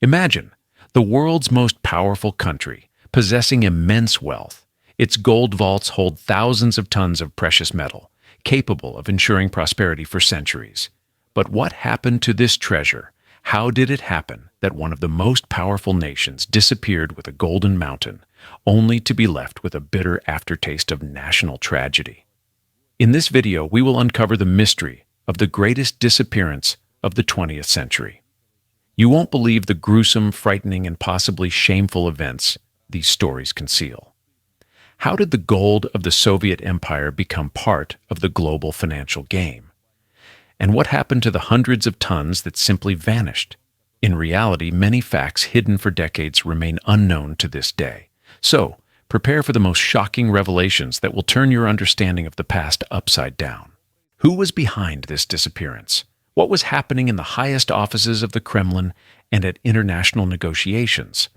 Imagine the world's most powerful country, possessing immense wealth. Its gold vaults hold thousands of tons of precious metal, capable of ensuring prosperity for centuries. But what happened to this treasure? How did it happen that one of the most powerful nations disappeared with a golden mountain, only to be left with a bitter aftertaste of national tragedy? In this video, we will uncover the mystery of the greatest disappearance of the 20th century. You won't believe the gruesome, frightening, and possibly shameful events these stories conceal. How did the gold of the Soviet Empire become part of the global financial game? And what happened to the hundreds of tons that simply vanished? In reality, many facts hidden for decades remain unknown to this day. So, prepare for the most shocking revelations that will turn your understanding of the past upside down. Who was behind this disappearance? What was happening in the highest offices of the Kremlin and at international negotiations?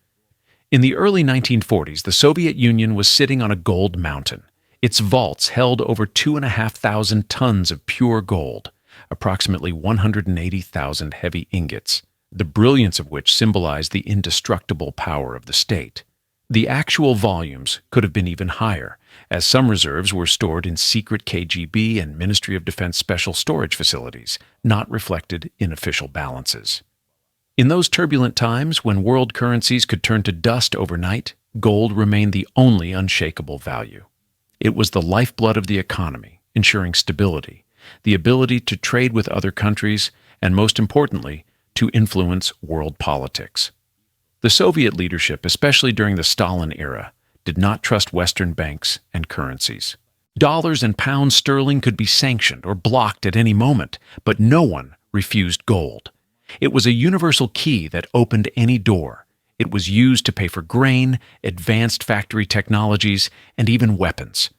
In the early 1940s, the Soviet Union was sitting on a gold mountain. Its vaults held over 2,500 tons of pure gold, approximately 180,000 heavy ingots, the brilliance of which symbolized the indestructible power of the state. The actual volumes could have been even higher, as some reserves were stored in secret KGB and Ministry of Defense special storage facilities, not reflected in official balances. In those turbulent times, when world currencies could turn to dust overnight, gold remained the only unshakable value. It was the lifeblood of the economy, ensuring stability, the ability to trade with other countries, and most importantly, to influence world politics. The Soviet leadership, especially during the Stalin era, did not trust Western banks and currencies. Dollars and pounds sterling could be sanctioned or blocked at any moment, but no one refused gold. It was a universal key that opened any door. It was used to pay for grain, advanced factory technologies, and even weapons.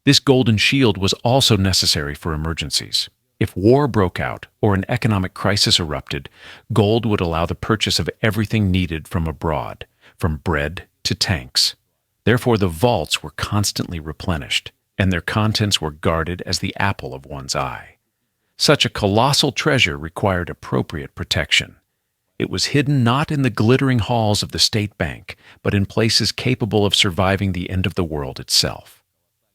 This golden shield was also necessary for emergencies. If war broke out or an economic crisis erupted, gold would allow the purchase of everything needed from abroad, from bread to tanks. Therefore, the vaults were constantly replenished, and their contents were guarded as the apple of one's eye. Such a colossal treasure required appropriate protection. It was hidden not in the glittering halls of the state bank, but in places capable of surviving the end of the world itself.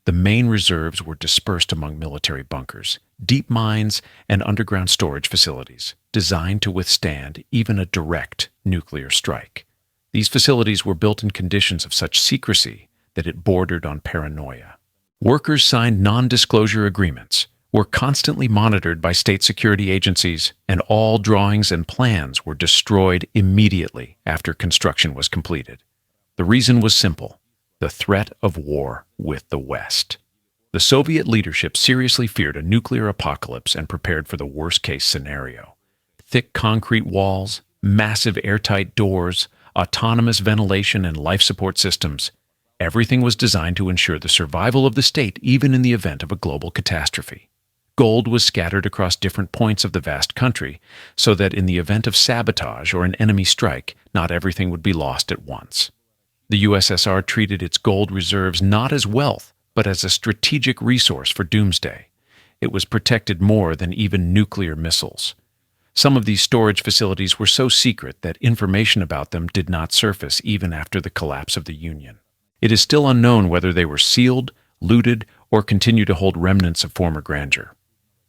The main reserves were dispersed among military bunkers, deep mines, and underground storage facilities, designed to withstand even a direct nuclear strike. These facilities were built in conditions of such secrecy that it bordered on paranoia. Workers signed non-disclosure agreements, were constantly monitored by state security agencies, and all drawings and plans were destroyed immediately after construction was completed. The reason was simple: the threat of war with the West. The Soviet leadership seriously feared a nuclear apocalypse and prepared for the worst-case scenario. Thick concrete walls, massive airtight doors, autonomous ventilation, and life support systems. Everything was designed to ensure the survival of the state even in the event of a global catastrophe. Gold was scattered across different points of the vast country so that in the event of sabotage or an enemy strike, not everything would be lost at once. The USSR treated its gold reserves not as wealth, but as a strategic resource for doomsday. It was protected more than even nuclear missiles. Some of these storage facilities were so secret that information about them did not surface even after the collapse of the Union. It is still unknown whether they were sealed, looted, or continue to hold remnants of former grandeur.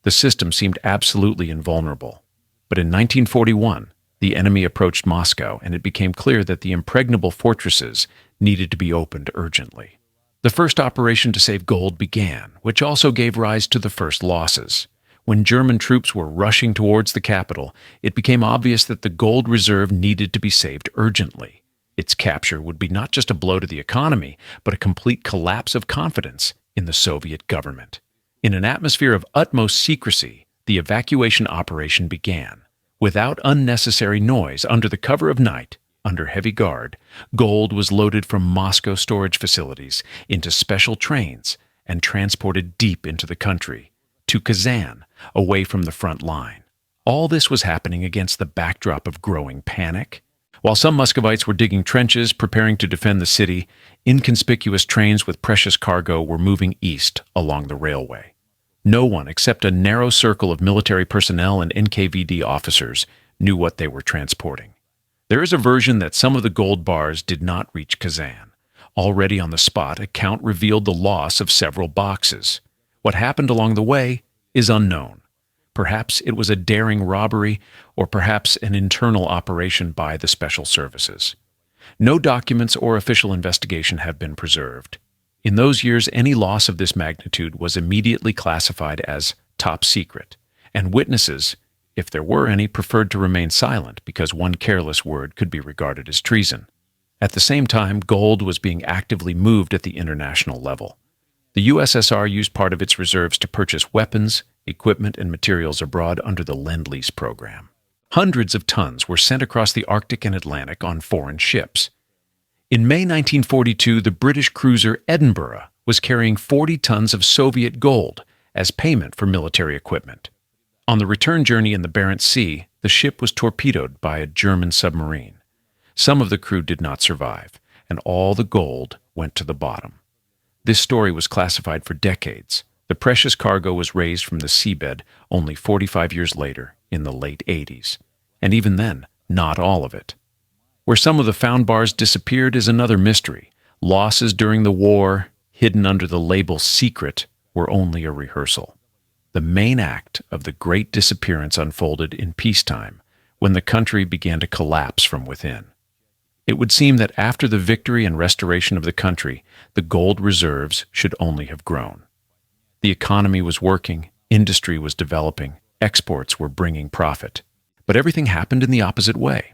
The system seemed absolutely invulnerable. But in 1941, the enemy approached Moscow, and it became clear that the impregnable fortresses needed to be opened urgently. The first operation to save gold began, which also gave rise to the first losses. When German troops were rushing towards the capital, it became obvious that the gold reserve needed to be saved urgently. Its capture would be not just a blow to the economy, but a complete collapse of confidence in the Soviet government. In an atmosphere of utmost secrecy, the evacuation operation began. Without unnecessary noise, under the cover of night, under heavy guard, gold was loaded from Moscow storage facilities into special trains and transported deep into the country, to Kazan, away from the front line. All this was happening against the backdrop of growing panic. While some Muscovites were digging trenches, preparing to defend the city, inconspicuous trains with precious cargo were moving east along the railway. No one except a narrow circle of military personnel and NKVD officers knew what they were transporting. There is a version that some of the gold bars did not reach Kazan. Already on the spot, a count revealed the loss of several boxes. What happened along the way is unknown. Perhaps it was a daring robbery, or perhaps an internal operation by the special services. No documents or official investigation have been preserved. In those years, any loss of this magnitude was immediately classified as top secret, and witnesses, if there were any, preferred to remain silent because one careless word could be regarded as treason. At the same time, gold was being actively moved at the international level. The USSR used part of its reserves to purchase weapons, equipment, and materials abroad under the Lend-Lease program. Hundreds of tons were sent across the Arctic and Atlantic on foreign ships. In May 1942, the British cruiser Edinburgh was carrying 40 tons of Soviet gold as payment for military equipment. On the return journey in the Barents Sea, the ship was torpedoed by a German submarine. Some of the crew did not survive, and all the gold went to the bottom. This story was classified for decades. The precious cargo was raised from the seabed only 45 years later, in the late 80s. And even then, not all of it. Where some of the found bars disappeared is another mystery. Losses during the war, hidden under the label secret, were only a rehearsal. The main act of the Great Disappearance unfolded in peacetime, when the country began to collapse from within. It would seem that after the victory and restoration of the country, the gold reserves should only have grown. The economy was working, industry was developing, exports were bringing profit. But everything happened in the opposite way.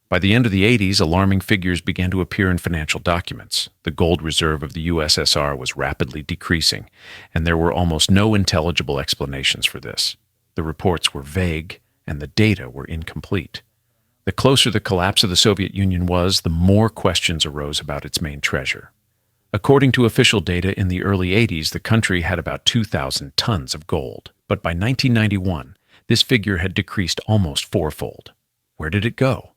By the end of the 80s, alarming figures began to appear in financial documents. The gold reserve of the USSR was rapidly decreasing, and there were almost no intelligible explanations for this. The reports were vague, and the data were incomplete. The closer the collapse of the Soviet Union was, the more questions arose about its main treasure. According to official data, in the early 80s, the country had about 2,000 tons of gold, but by 1991, this figure had decreased almost fourfold. Where did it go?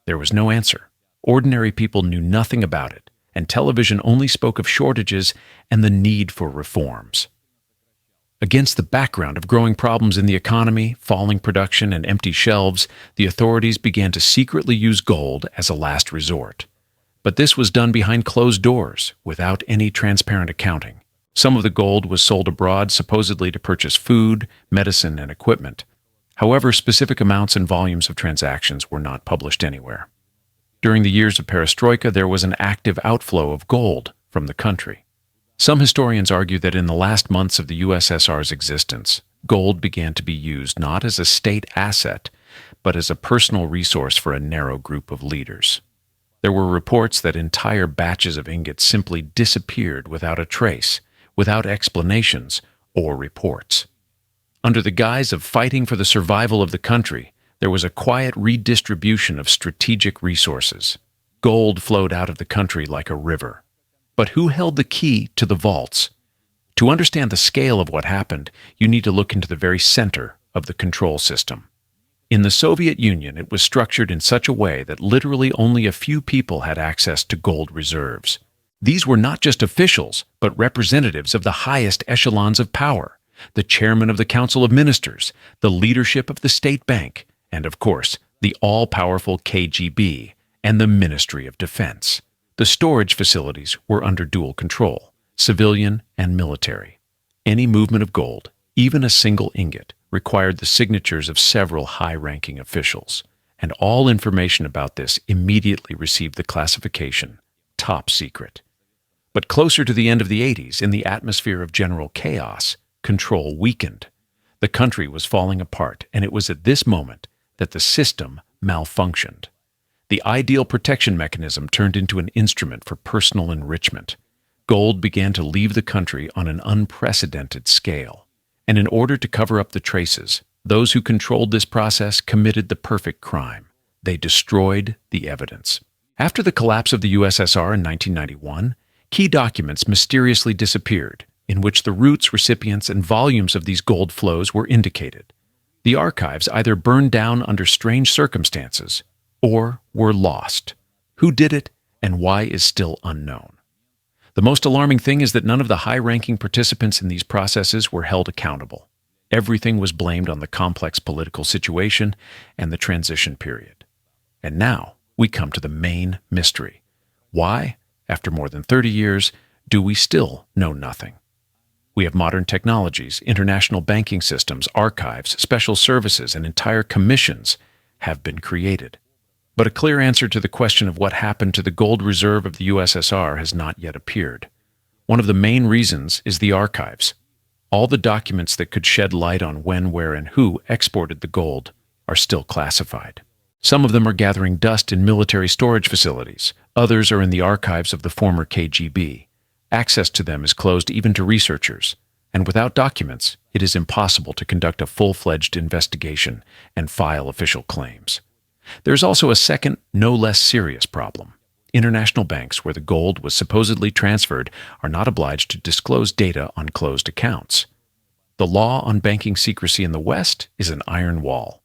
There was no answer. Ordinary people knew nothing about it, and television only spoke of shortages and the need for reforms. Against the background of growing problems in the economy, falling production, and empty shelves, the authorities began to secretly use gold as a last resort. But this was done behind closed doors, without any transparent accounting. Some of the gold was sold abroad, supposedly to purchase food, medicine, and equipment. However, specific amounts and volumes of transactions were not published anywhere. During the years of perestroika, there was an active outflow of gold from the country. Some historians argue that in the last months of the USSR's existence, gold began to be used not as a state asset, but as a personal resource for a narrow group of leaders. There were reports that entire batches of ingots simply disappeared without a trace, without explanations or reports. Under the guise of fighting for the survival of the country, there was a quiet redistribution of strategic resources. Gold flowed out of the country like a river. But who held the key to the vaults? To understand the scale of what happened, you need to look into the very center of the control system. In the Soviet Union, it was structured in such a way that literally only a few people had access to gold reserves. These were not just officials, but representatives of the highest echelons of power. The chairman of the Council of Ministers, the leadership of the State Bank, and of course, the all-powerful KGB and the Ministry of Defense. The storage facilities were under dual control, civilian and military. Any movement of gold, even a single ingot, required the signatures of several high-ranking officials, and all information about this immediately received the classification top secret. But closer to the end of the 80s, in the atmosphere of general chaos, control weakened. The country was falling apart, and it was at this moment that the system malfunctioned. The ideal protection mechanism turned into an instrument for personal enrichment. Gold began to leave the country on an unprecedented scale. And in order to cover up the traces, those who controlled this process committed the perfect crime. They destroyed the evidence. After the collapse of the USSR in 1991, key documents mysteriously disappeared, in which the routes, recipients, and volumes of these gold flows were indicated. The archives either burned down under strange circumstances or were lost. Who did it and why is still unknown. The most alarming thing is that none of the high-ranking participants in these processes were held accountable. Everything was blamed on the complex political situation and the transition period. And now, we come to the main mystery. Why, after more than 30 years, do we still know nothing? We have modern technologies, international banking systems, archives, special services, and entire commissions have been created. But a clear answer to the question of what happened to the gold reserve of the USSR has not yet appeared. One of the main reasons is the archives. All the documents that could shed light on when, where, and who exported the gold are still classified. Some of them are gathering dust in military storage facilities. Others are in the archives of the former KGB. Access to them is closed even to researchers, and without documents, it is impossible to conduct a full-fledged investigation and file official claims. There is also a second, no less serious problem. International banks where the gold was supposedly transferred are not obliged to disclose data on closed accounts. The law on banking secrecy in the West is an iron wall.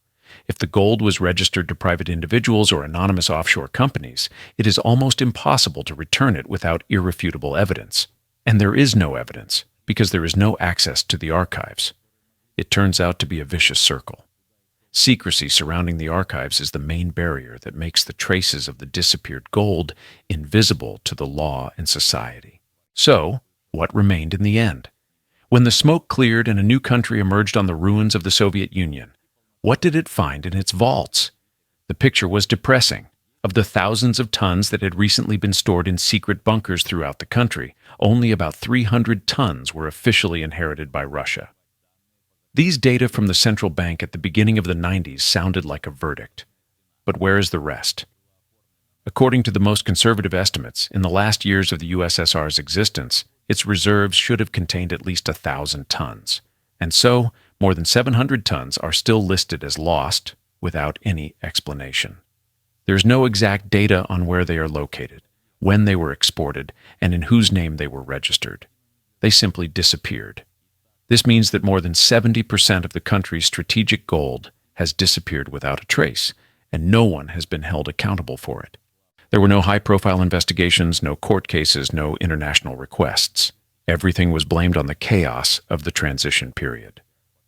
If the gold was registered to private individuals or anonymous offshore companies, it is almost impossible to return it without irrefutable evidence. And there is no evidence, because there is no access to the archives. It turns out to be a vicious circle. Secrecy surrounding the archives is the main barrier that makes the traces of the disappeared gold invisible to the law and society. So, what remained in the end? When the smoke cleared and a new country emerged on the ruins of the Soviet Union, what did it find in its vaults? The picture was depressing. Of the thousands of tons that had recently been stored in secret bunkers throughout the country, only about 300 tons were officially inherited by Russia. These data from the central bank at the beginning of the 90s sounded like a verdict. But where is the rest? According to the most conservative estimates, in the last years of the USSR's existence, its reserves should have contained at least 1,000 tons. And so, more than 700 tons are still listed as lost without any explanation. There is no exact data on where they are located, when they were exported, and in whose name they were registered. They simply disappeared. This means that more than 70% of the country's strategic gold has disappeared without a trace, and no one has been held accountable for it. There were no high-profile investigations, no court cases, no international requests. Everything was blamed on the chaos of the transition period.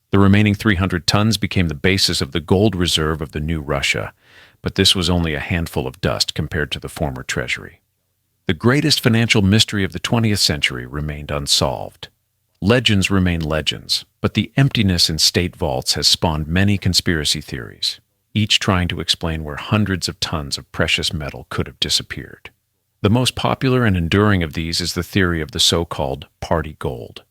The remaining 300 tons became the basis of the gold reserve of the new Russia, but this was only a handful of dust compared to the former treasury. The greatest financial mystery of the 20th century remained unsolved. Legends remain legends, but the emptiness in state vaults has spawned many conspiracy theories, each trying to explain where hundreds of tons of precious metal could have disappeared. The most popular and enduring of these is the theory of the so-called party gold.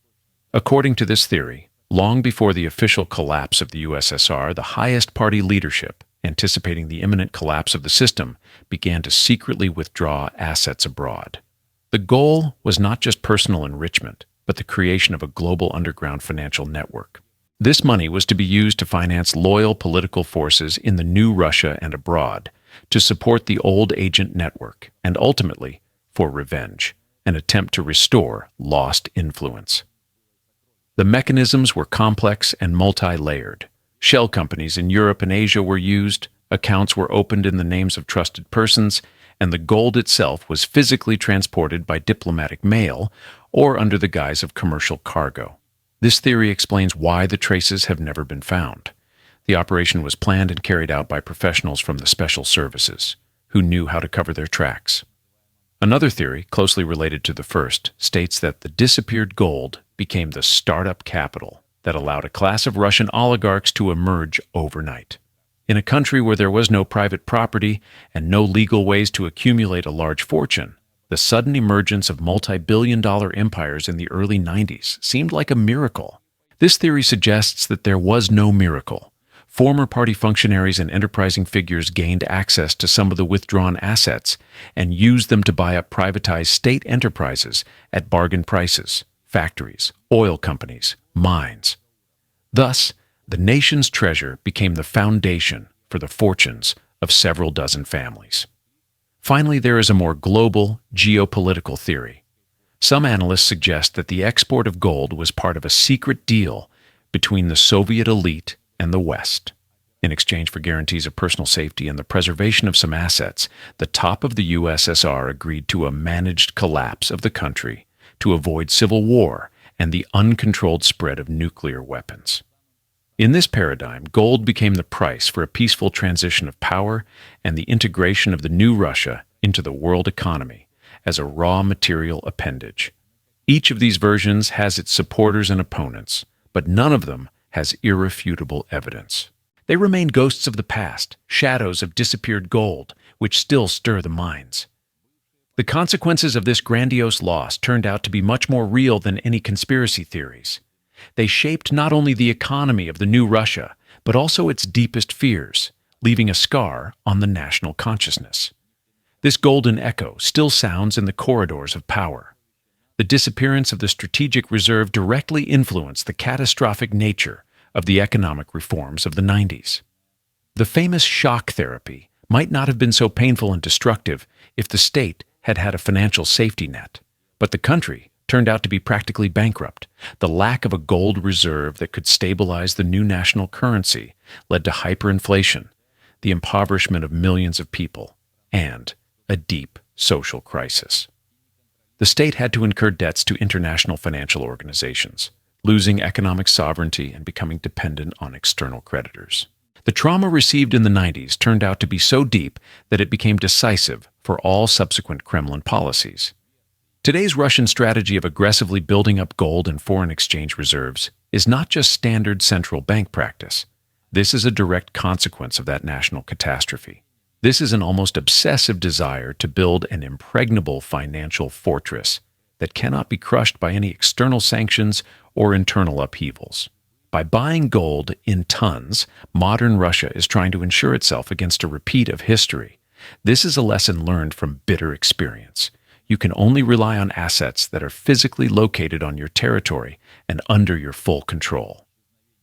According to this theory, long before the official collapse of the USSR, the highest party leadership, anticipating the imminent collapse of the system, began to secretly withdraw assets abroad. The goal was not just personal enrichment, but the creation of a global underground financial network. This money was to be used to finance loyal political forces in the new Russia and abroad, to support the old agent network, and ultimately, for revenge, an attempt to restore lost influence. The mechanisms were complex and multi-layered. Shell companies in Europe and Asia were used, accounts were opened in the names of trusted persons, and the gold itself was physically transported by diplomatic mail or under the guise of commercial cargo. This theory explains why the traces have never been found. The operation was planned and carried out by professionals from the special services, who knew how to cover their tracks. Another theory, closely related to the first, states that the disappeared gold became the startup capital that allowed a class of Russian oligarchs to emerge overnight. In a country where there was no private property and no legal ways to accumulate a large fortune, the sudden emergence of multi-billion-dollar empires in the early 90s seemed like a miracle. This theory suggests that there was no miracle. Former party functionaries and enterprising figures gained access to some of the withdrawn assets and used them to buy up privatized state enterprises at bargain prices, factories, oil companies, mines. Thus, the nation's treasure became the foundation for the fortunes of several dozen families. Finally, there is a more global, geopolitical theory. Some analysts suggest that the export of gold was part of a secret deal between the Soviet elite and the West. In exchange for guarantees of personal safety and the preservation of some assets, the top of the USSR agreed to a managed collapse of the country to avoid civil war and the uncontrolled spread of nuclear weapons. In this paradigm, gold became the price for a peaceful transition of power and the integration of the new Russia into the world economy as a raw material appendage. Each of these versions has its supporters and opponents, but none of them has irrefutable evidence. They remain ghosts of the past, shadows of disappeared gold, which still stir the minds. The consequences of this grandiose loss turned out to be much more real than any conspiracy theories. They shaped not only the economy of the new Russia, but also its deepest fears, leaving a scar on the national consciousness. This golden echo still sounds in the corridors of power. The disappearance of the strategic reserve directly influenced the catastrophic nature of the economic reforms of the 90s. The famous shock therapy might not have been so painful and destructive if the state had had a financial safety net, but the country turned out to be practically bankrupt. The lack of a gold reserve that could stabilize the new national currency led to hyperinflation, the impoverishment of millions of people, and a deep social crisis. The state had to incur debts to international financial organizations, losing economic sovereignty and becoming dependent on external creditors. The trauma received in the 90s turned out to be so deep that it became decisive for all subsequent Kremlin policies. Today's Russian strategy of aggressively building up gold and foreign exchange reserves is not just standard central bank practice. This is a direct consequence of that national catastrophe. This is an almost obsessive desire to build an impregnable financial fortress that cannot be crushed by any external sanctions or internal upheavals. By buying gold in tons, modern Russia is trying to ensure itself against a repeat of history. This is a lesson learned from bitter experience. You can only rely on assets that are physically located on your territory and under your full control.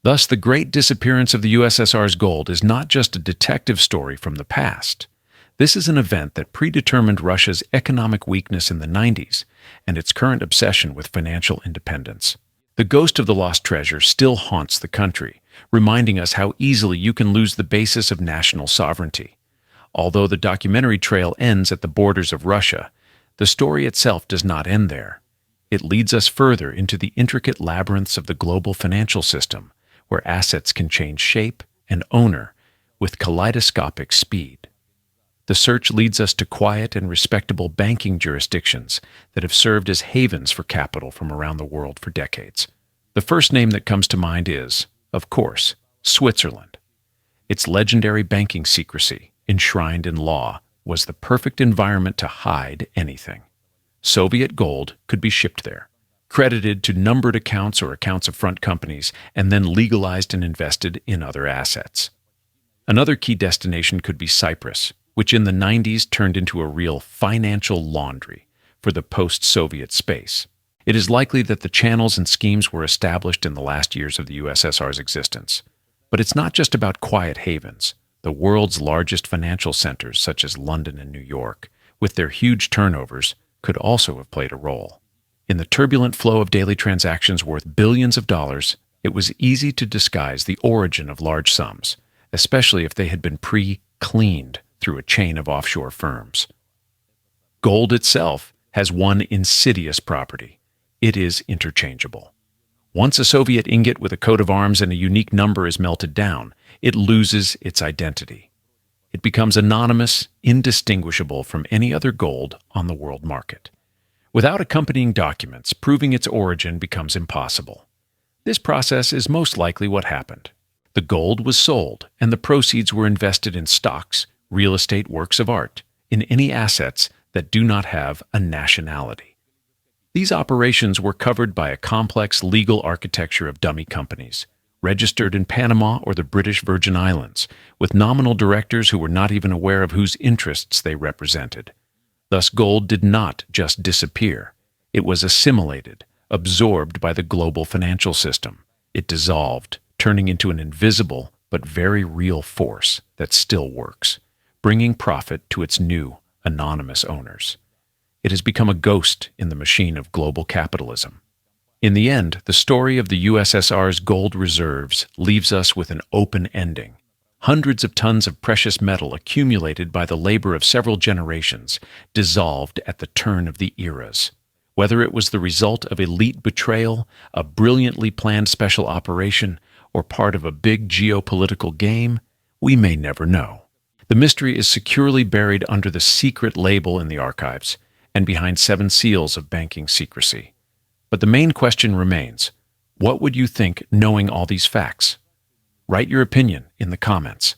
Thus, the great disappearance of the USSR's gold is not just a detective story from the past. This is an event that predetermined Russia's economic weakness in the 90s and its current obsession with financial independence. The ghost of the lost treasure still haunts the country, reminding us how easily you can lose the basis of national sovereignty. Although the documentary trail ends at the borders of Russia, the story itself does not end there. It leads us further into the intricate labyrinths of the global financial system, where assets can change shape and owner with kaleidoscopic speed. The search leads us to quiet and respectable banking jurisdictions that have served as havens for capital from around the world for decades. The first name that comes to mind is, of course, Switzerland. Its legendary banking secrecy, enshrined in law, was the perfect environment to hide anything. Soviet gold could be shipped there, credited to numbered accounts or accounts of front companies, and then legalized and invested in other assets. Another key destination could be Cyprus, which in the 90s turned into a real financial laundry for the post-Soviet space. It is likely that the channels and schemes were established in the last years of the USSR's existence. But it's not just about quiet havens. The world's largest financial centers, such as London and New York, with their huge turnovers, could also have played a role. In the turbulent flow of daily transactions worth billions of dollars, it was easy to disguise the origin of large sums, especially if they had been pre-cleaned through a chain of offshore firms. Gold itself has one insidious property. It is interchangeable. Once a Soviet ingot with a coat of arms and a unique number is melted down, it loses its identity. It becomes anonymous, indistinguishable from any other gold on the world market. Without accompanying documents, proving its origin becomes impossible. This process is most likely what happened. The gold was sold, and the proceeds were invested in stocks, real estate, works of art, in any assets that do not have a nationality. These operations were covered by a complex legal architecture of dummy companies, registered in Panama or the British Virgin Islands, with nominal directors who were not even aware of whose interests they represented. Thus, gold did not just disappear. It was assimilated, absorbed by the global financial system. It dissolved, turning into an invisible but very real force that still works, bringing profit to its new, anonymous owners. It has become a ghost in the machine of global capitalism. In the end, the story of the USSR's gold reserves leaves us with an open ending. Hundreds of tons of precious metal accumulated by the labor of several generations dissolved at the turn of the eras. Whether it was the result of elite betrayal, a brilliantly planned special operation, or part of a big geopolitical game, we may never know. The mystery is securely buried under the secret label in the archives and behind 7 seals of banking secrecy. But the main question remains, what would you think knowing all these facts? Write your opinion in the comments.